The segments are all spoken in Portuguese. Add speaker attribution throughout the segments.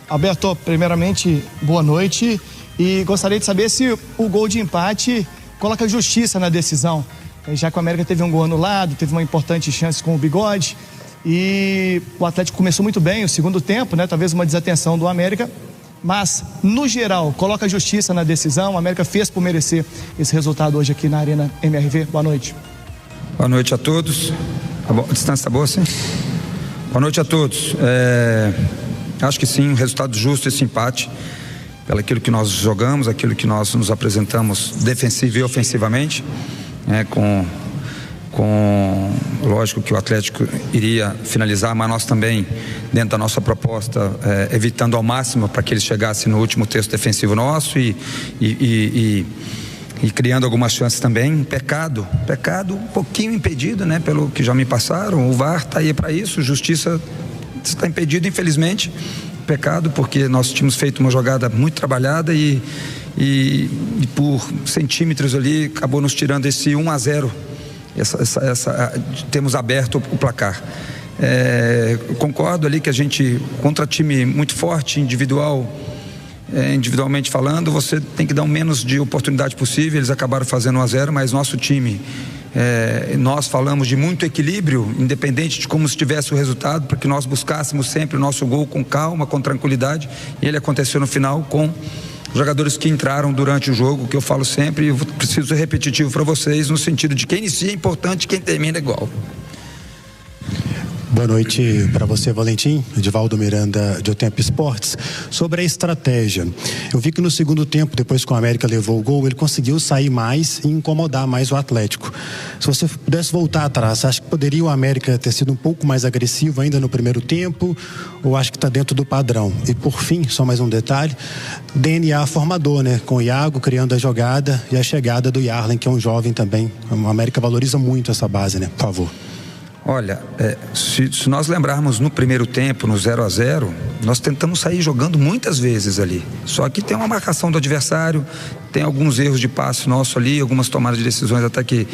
Speaker 1: Alberto, primeiramente, boa noite. E gostaria de saber se o gol de empate coloca justiça na decisão. Já que o América teve um gol anulado, teve uma importante chance com o Bigode. E o Atlético começou muito bem o segundo tempo, né? Talvez uma desatenção do América. Mas, no geral, coloca justiça na decisão. O América fez por merecer esse resultado hoje aqui na Arena MRV. Boa noite.
Speaker 2: Boa noite a todos. A distância está boa, sim? Boa noite a todos. Acho que sim, um resultado justo esse empate, pelo aquilo que nós jogamos, aquilo que nós nos apresentamos defensivo e ofensivamente, lógico que o Atlético iria finalizar, mas nós também, dentro da nossa proposta, evitando ao máximo para que eles chegassem no último terço defensivo nosso e criando algumas chances também. Pecado um pouquinho impedido, né, pelo que já me passaram. O VAR está aí para isso, justiça está impedido, infelizmente. Pecado, porque nós tínhamos feito uma jogada muito trabalhada e por centímetros ali acabou nos tirando esse 1-0. Temos aberto o placar. Concordo ali que a gente, contra time muito forte, individualmente falando, você tem que dar o menos de oportunidade possível. Eles acabaram fazendo 1-0, mas nosso time, nós falamos de muito equilíbrio, independente de como estivesse o resultado, para que nós buscássemos sempre o nosso gol com calma, com tranquilidade, e ele aconteceu no final com jogadores que entraram durante o jogo, que eu falo sempre, eu preciso ser repetitivo para vocês, no sentido de quem inicia é importante, quem termina é igual.
Speaker 3: Boa noite para você, Valentim. Edivaldo Miranda, de O Tempo Esportes. Sobre a estratégia, eu vi que no segundo tempo, depois que o América levou o gol, ele conseguiu sair mais e incomodar mais o Atlético. Se você pudesse voltar atrás, acha que poderia o América ter sido um pouco mais agressivo ainda no primeiro tempo, ou acha que está dentro do padrão? E por fim, só mais um detalhe, DNA formador, né? Com o Iago criando a jogada e a chegada do Yarlen, que é um jovem também. O América valoriza muito essa base, né? Por favor.
Speaker 2: Olha, se nós lembrarmos no primeiro tempo, no 0-0, nós tentamos sair jogando muitas vezes ali. Só que tem uma marcação do adversário, tem alguns erros de passe nosso ali, algumas tomadas de decisões até que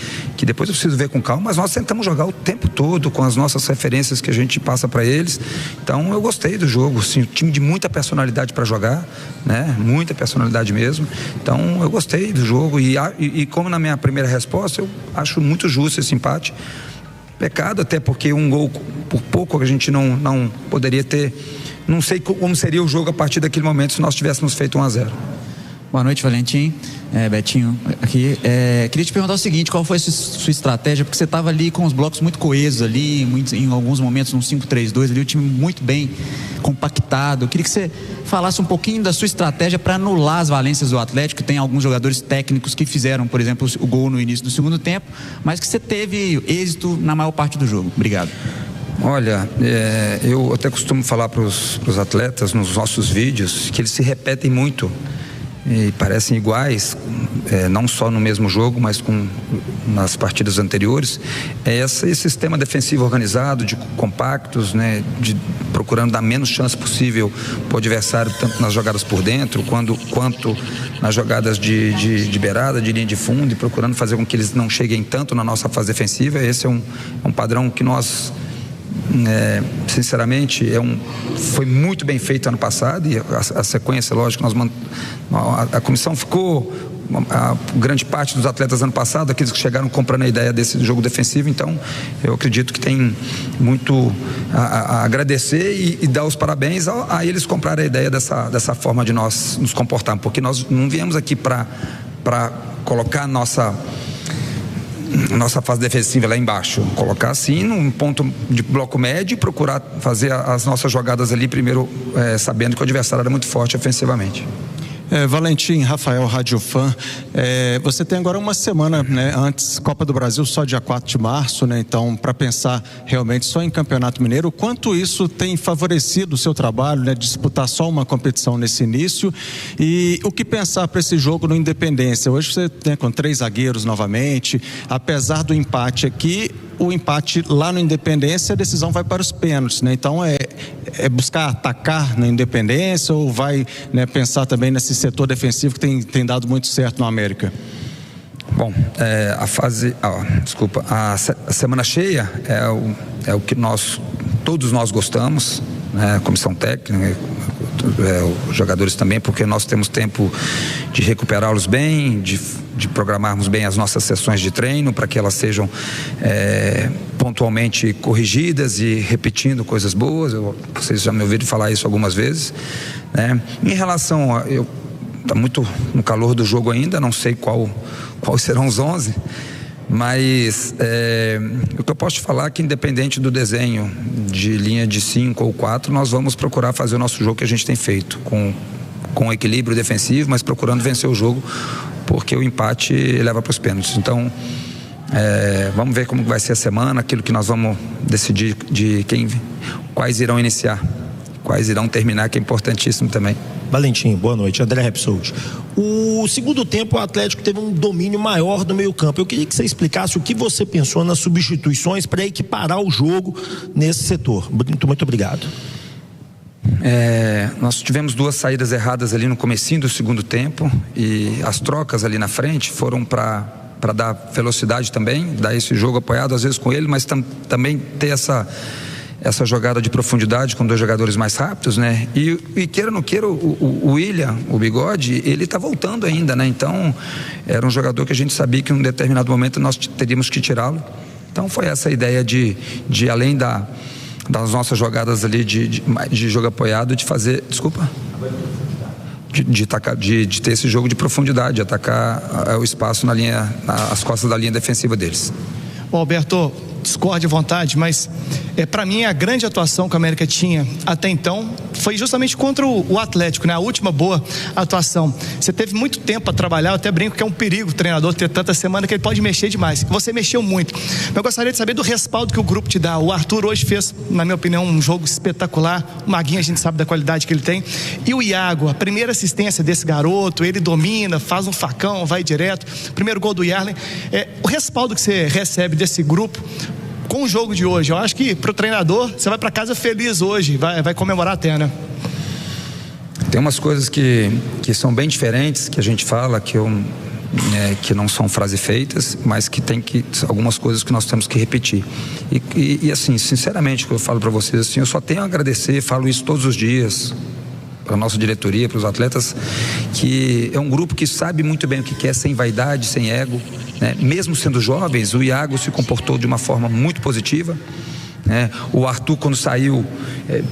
Speaker 2: depois eu preciso ver com calma, mas nós tentamos jogar o tempo todo com as nossas referências que a gente passa para eles. Então eu gostei do jogo, assim, um time de muita personalidade para jogar, né? Muita personalidade mesmo. Então eu gostei do jogo e como na minha primeira resposta, eu acho muito justo esse empate. Pecado, até porque um gol por pouco a gente não poderia ter. Não sei como seria o jogo a partir daquele momento se nós tivéssemos feito 1-0.
Speaker 4: Boa noite, Valentim. Betinho aqui. Queria te perguntar o seguinte: qual foi a sua estratégia? Porque você estava ali com os blocos muito coesos ali, em alguns momentos num 5-3-2 ali, o time muito bem compactado. Eu queria que você falasse um pouquinho da sua estratégia para anular as valências do Atlético. Tem alguns jogadores técnicos que fizeram, por exemplo, o gol no início do segundo tempo, mas que você teve êxito na maior parte do jogo. Obrigado.
Speaker 2: Olha, eu até costumo falar para os atletas nos nossos vídeos que eles se repetem muito e parecem iguais, não só no mesmo jogo, mas nas partidas anteriores. Esse sistema defensivo organizado, de compactos, né, procurando dar menos chance possível para o adversário, tanto nas jogadas por dentro quanto nas jogadas de beirada, de linha de fundo, e procurando fazer com que eles não cheguem tanto na nossa fase defensiva. Esse é um padrão que nós, sinceramente, foi muito bem feito ano passado, e a sequência, lógico, a comissão ficou, a grande parte dos atletas ano passado, aqueles que chegaram comprando a ideia desse jogo defensivo. Então eu acredito que tem muito a agradecer e dar os parabéns a eles comprarem a ideia dessa forma de nós nos comportarmos, porque nós não viemos aqui para colocar a nossa fase defensiva lá embaixo, colocar assim num ponto de bloco médio e procurar fazer as nossas jogadas ali primeiro, sabendo que o adversário era muito forte ofensivamente.
Speaker 5: Valentim, Rafael, Rádio Fã, você tem agora uma semana, né, antes Copa do Brasil, só dia 4 de março, né, então para pensar realmente só em Campeonato Mineiro, quanto isso tem favorecido o seu trabalho, né, disputar só uma competição nesse início, e o que pensar para esse jogo no Independência? Hoje você tem com 3 zagueiros novamente, apesar do empate aqui, o empate lá no Independência, a decisão vai para os pênaltis, né? Então é buscar atacar na Independência, ou vai, né, pensar também nesse setor defensivo que tem dado muito certo no América?
Speaker 2: Bom, a semana cheia é o que todos nós gostamos, né? A comissão técnica, os jogadores também, porque nós temos tempo de recuperá-los bem, de programarmos bem as nossas sessões de treino para que elas sejam pontualmente corrigidas e repetindo coisas boas. Vocês já me ouviram falar isso algumas vezes, né? Em relação está muito no calor do jogo ainda, não sei quais serão os 11, mas o que eu posso te falar é que, independente do desenho de linha de 5 ou 4, nós vamos procurar fazer o nosso jogo que a gente tem feito, com equilíbrio defensivo, mas procurando vencer o jogo, porque o empate leva para os pênaltis. Então, vamos ver como vai ser a semana, aquilo que nós vamos decidir de quais irão iniciar, quais irão terminar, que é importantíssimo também.
Speaker 6: Valentim, boa noite. André Repsold. O segundo tempo, o Atlético teve um domínio maior do meio campo. Eu queria que você explicasse o que você pensou nas substituições para equiparar o jogo nesse setor. Muito obrigado.
Speaker 2: Nós tivemos 2 saídas erradas ali no comecinho do segundo tempo, e as trocas ali na frente foram para dar velocidade também, dar esse jogo apoiado às vezes com ele, mas também ter essa jogada de profundidade com 2 jogadores mais rápidos, né? E queira ou não queira, o William, o Bigode, ele está voltando ainda, né? Então, era um jogador que a gente sabia que em um determinado momento nós teríamos que tirá-lo. Então, foi essa a ideia de além das nossas jogadas ali de jogo apoiado, de fazer, desculpa? De ter esse jogo de profundidade, de atacar o espaço as costas da linha defensiva deles.
Speaker 1: Bom, Alberto, discorde à vontade, mas para mim a grande atuação que a América tinha até então foi justamente contra o Atlético, né? A última boa atuação. Você teve muito tempo para trabalhar, eu até brinco que é um perigo o treinador ter tanta semana que ele pode mexer demais. Você mexeu muito. Eu gostaria de saber do respaldo que o grupo te dá. O Arthur hoje fez, na minha opinião, um jogo espetacular. O Maguinho, a gente sabe da qualidade que ele tem. E o Iago, a primeira assistência desse garoto, ele domina, faz um facão, vai direto. Primeiro gol do Yarley. O respaldo que você recebe desse grupo com o jogo de hoje, eu acho que pro treinador, você vai para casa feliz hoje, vai comemorar até, né?
Speaker 2: Tem umas coisas que são bem diferentes, que a gente fala, que não são frases feitas, mas que tem algumas coisas que nós temos que repetir. E assim, sinceramente, o que eu falo para vocês, assim, eu só tenho a agradecer, falo isso todos os dias, para a nossa diretoria, para os atletas, que é um grupo que sabe muito bem o que quer, sem vaidade, sem ego, né? Mesmo sendo jovens, o Iago se comportou de uma forma muito positiva, né? O Arthur, quando saiu,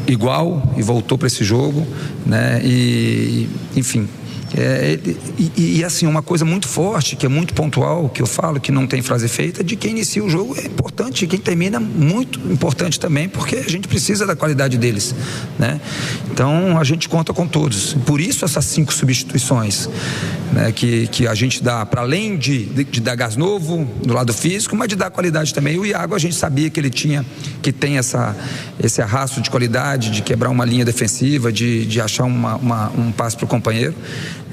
Speaker 2: igual, e voltou para esse jogo, né? Enfim, assim, uma coisa muito forte, que é muito pontual, que eu falo, que não tem frase feita, de quem inicia o jogo é importante, e quem termina muito importante também, porque a gente precisa da qualidade deles, né? Então a gente conta com todos, por isso essas 5 substituições, né, que a gente dá, para além de dar gás novo do lado físico, mas de dar qualidade também. O Iago, a gente sabia que ele tem esse arrasto de qualidade, de quebrar uma linha defensiva, de achar um passe para o companheiro.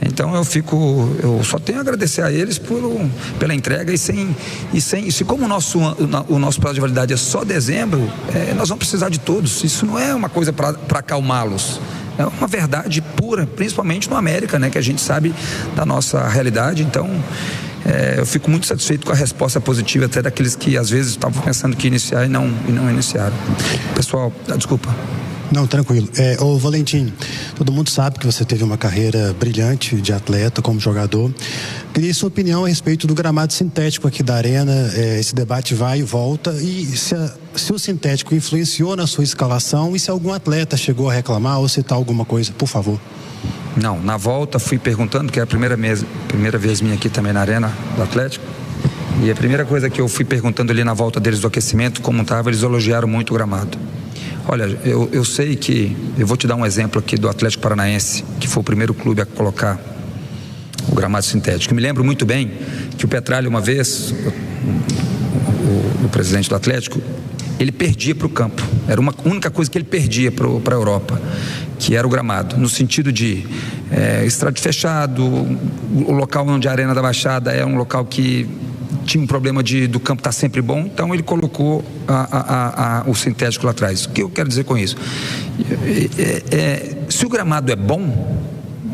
Speaker 2: Então eu só tenho a agradecer a eles pela entrega, e como o nosso prazo de validade é só dezembro, nós vamos precisar de todos. Isso não é uma coisa para acalmá-los, é uma verdade pura, principalmente no América, né, que a gente sabe da nossa realidade. Então eu fico muito satisfeito com a resposta positiva até daqueles que às vezes estavam pensando que iniciar e não iniciaram. Pessoal, desculpa.
Speaker 3: Não, tranquilo. Ô Valentim, todo mundo sabe que você teve uma carreira brilhante de atleta, como jogador. Queria sua opinião a respeito do gramado sintético aqui da Arena. Esse debate vai e volta. E se o sintético influenciou na sua escalação, e se algum atleta chegou a reclamar ou citar alguma coisa, por favor.
Speaker 2: Não, na volta fui perguntando, que é a primeira vez minha aqui também na Arena do Atlético. E a primeira coisa que eu fui perguntando ali na volta deles do aquecimento, como estava, eles elogiaram muito o gramado. Olha, eu sei que, eu vou te dar um exemplo aqui do Atlético Paranaense, que foi o primeiro clube a colocar o gramado sintético. Eu me lembro muito bem que o Petralha, uma vez, o presidente do Atlético, ele perdia para o campo. Era uma única coisa que ele perdia para a Europa, que era o gramado, no sentido de estádio fechado, o local onde a Arena da Baixada é um local que tinha um problema do campo estar sempre bom, então ele colocou o sintético lá atrás. O que eu quero dizer com isso? Se o gramado é bom,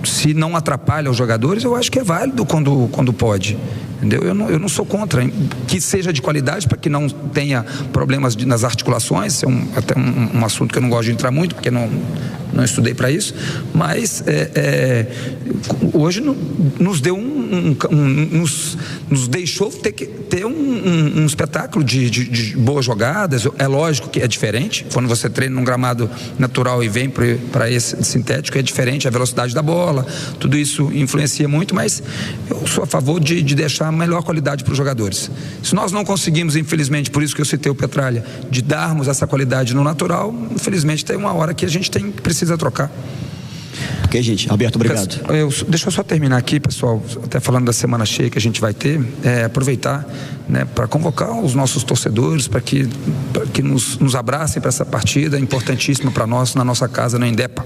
Speaker 2: se não atrapalha os jogadores, eu acho que é válido quando pode, entendeu? Eu não sou contra que seja de qualidade, para que não tenha problemas nas articulações. É até um assunto que eu não gosto de entrar muito, porque não estudei para isso, mas hoje nos deu nos deixou ter um espetáculo de boas jogadas. É lógico que é diferente, quando você treina num gramado natural e vem para esse sintético, é diferente a velocidade da bola, tudo isso influencia muito, mas eu sou a favor de deixar a melhor qualidade para os jogadores. Se nós não conseguimos, infelizmente, por isso que eu citei o Petralha, de darmos essa qualidade no natural, infelizmente tem uma hora que a gente precisa trocar.
Speaker 7: Ok, gente. Alberto, obrigado.
Speaker 2: Deixa eu só terminar aqui, pessoal, até falando da semana cheia que a gente vai ter, aproveitar, né, para convocar os nossos torcedores para que nos abracem para essa partida importantíssima para nós, na nossa casa, no Indepa.